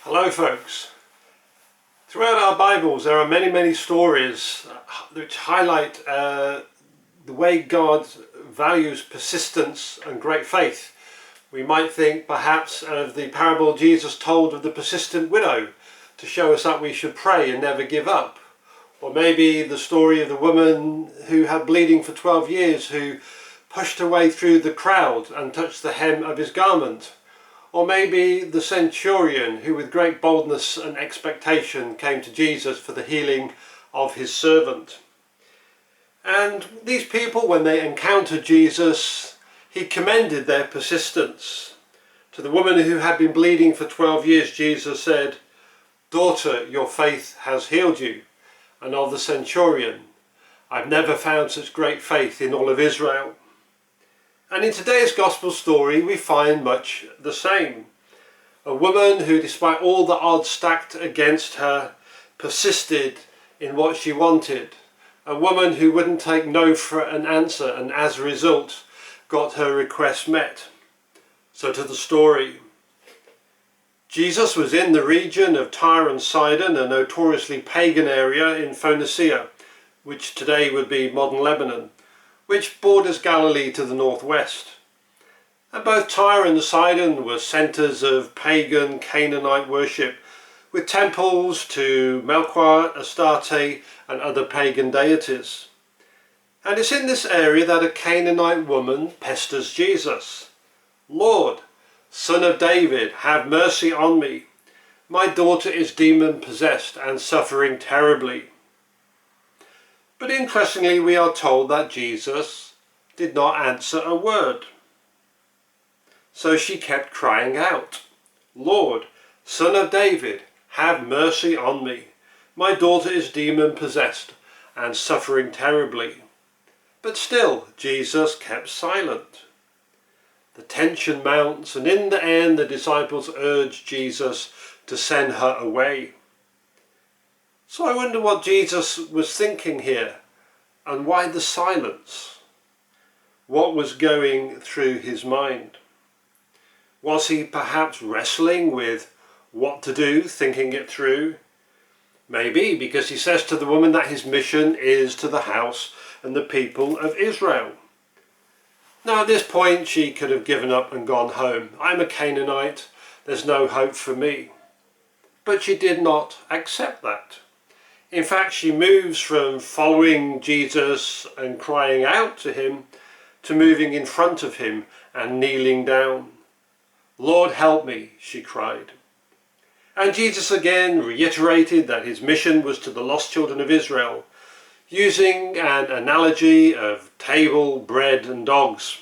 Hello folks. Throughout our Bibles there are many stories which highlight the way God values persistence and great faith. We might think perhaps of the parable Jesus told of the persistent widow to show us that we should pray and never give up. Or maybe the story of the woman who had bleeding for 12 years who pushed her way through the crowd and touched the hem of his garment. Or maybe the centurion who with great boldness and expectation came to Jesus for the healing of his servant. And these people, when they encountered Jesus, he commended their persistence. To the woman who had been bleeding for 12 years, Jesus said, "Daughter, your faith has healed you." And of the centurion, "I've never found such great faith in all of Israel." And in today's gospel story we find much the same. A woman who, despite all the odds stacked against her, persisted in what she wanted. A woman who wouldn't take no for an answer and as a result got her request met. So to the story. Jesus was in the region of Tyre and Sidon, a notoriously pagan area in Phoenicia, which today would be modern Lebanon, which borders Galilee to the northwest. And both Tyre and Sidon were centres of pagan Canaanite worship, with temples to Melqart, Astarte and other pagan deities. And it's in this area that a Canaanite woman pesters Jesus. "Lord, Son of David, have mercy on me. My daughter is demon possessed and suffering terribly." But interestingly, we are told that Jesus did not answer a word. So she kept crying out, "Lord, Son of David, have mercy on me. My daughter is demon possessed and suffering terribly." But still, Jesus kept silent. The tension mounts, and in the end the disciples urge Jesus to send her away. So I wonder what Jesus was thinking here, and why the silence? What was going through his mind? Was he perhaps wrestling with what to do, thinking it through? Maybe because he says to the woman that his mission is to the house and the people of Israel. Now at this point she could have given up and gone home. "I'm a Canaanite, there's no hope for me." But she did not accept that. In fact, she moves from following Jesus and crying out to him to moving in front of him and kneeling down. "Lord, help me," she cried. And Jesus again reiterated that his mission was to the lost children of Israel, using an analogy of table, bread and dogs.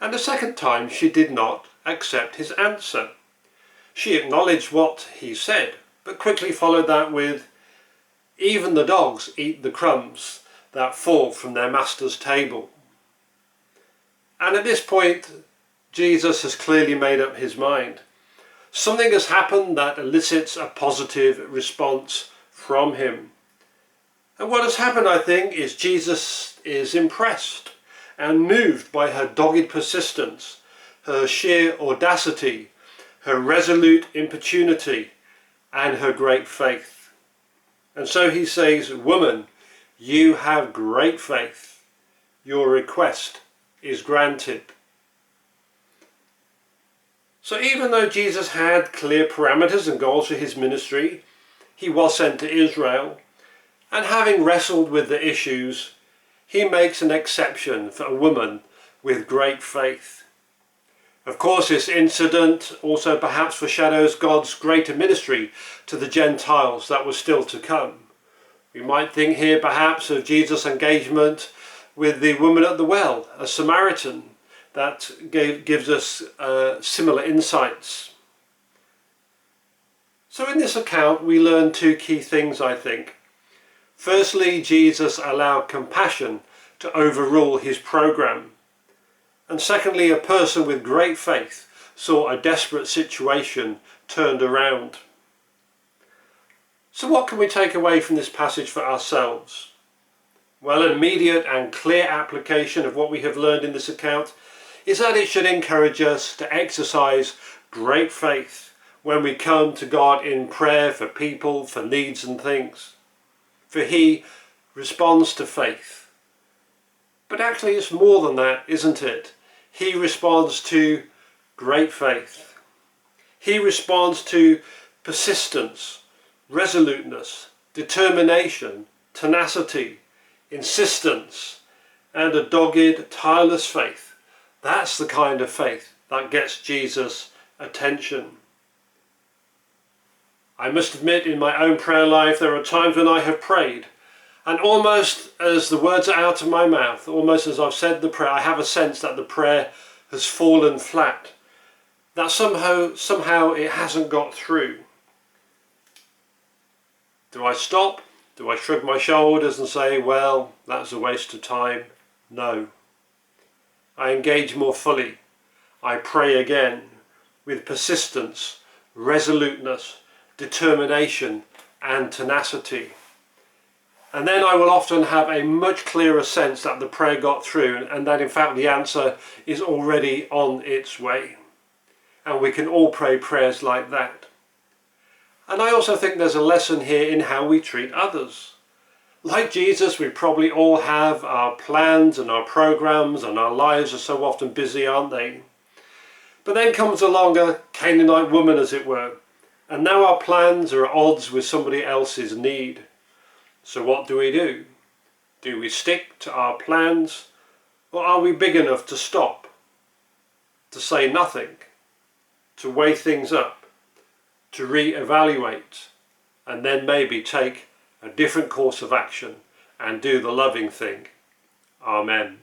And a second time she did not accept his answer. She acknowledged what he said, but quickly followed that with, "Even the dogs eat the crumbs that fall from their master's table." And at this point Jesus has clearly made up his mind. Something has happened that elicits a positive response from him. And what has happened, I think, is Jesus is impressed and moved by her dogged persistence, her sheer audacity, her resolute importunity and her great faith. And so he says, "Woman, you have great faith. Your request is granted." So even though Jesus had clear parameters and goals for his ministry, he was sent to Israel, and having wrestled with the issues, he makes an exception for a woman with great faith. Of course, this incident also perhaps foreshadows God's greater ministry to the Gentiles that was still to come. We might think here perhaps of Jesus' engagement with the woman at the well, a Samaritan, that gives us similar insights. So in this account we learn two key things, I think. Firstly, Jesus allowed compassion to overrule his program. And secondly, a person with great faith saw a desperate situation turned around. So what can we take away from this passage for ourselves? Well, an immediate and clear application of what we have learned in this account is that it should encourage us to exercise great faith when we come to God in prayer for people, for needs and things. For he responds to faith. But actually it's more than that, isn't it? He responds to great faith. He responds to persistence, resoluteness, determination, tenacity, insistence, and a dogged, tireless faith. That's the kind of faith that gets Jesus' attention. I must admit, in my own prayer life, there are times when I have prayed, and almost as the words are out of my mouth, almost as I've said the prayer, I have a sense that the prayer has fallen flat, that somehow it hasn't got through. Do I stop? Do I shrug my shoulders and say, well, that's a waste of time? No. I engage more fully. I pray again with persistence, resoluteness, determination and tenacity. And then I will often have a much clearer sense that the prayer got through and that in fact the answer is already on its way. And we can all pray prayers like that. And I also think there's a lesson here in how we treat others. Like Jesus, we probably all have our plans and our programs, and our lives are so often busy, aren't they? But then comes along a Canaanite woman, as it were, and now our plans are at odds with somebody else's need. So what do? Do we stick to our plans, or are we big enough to stop, to say nothing, to weigh things up, to re-evaluate, and then maybe take a different course of action and do the loving thing? Amen.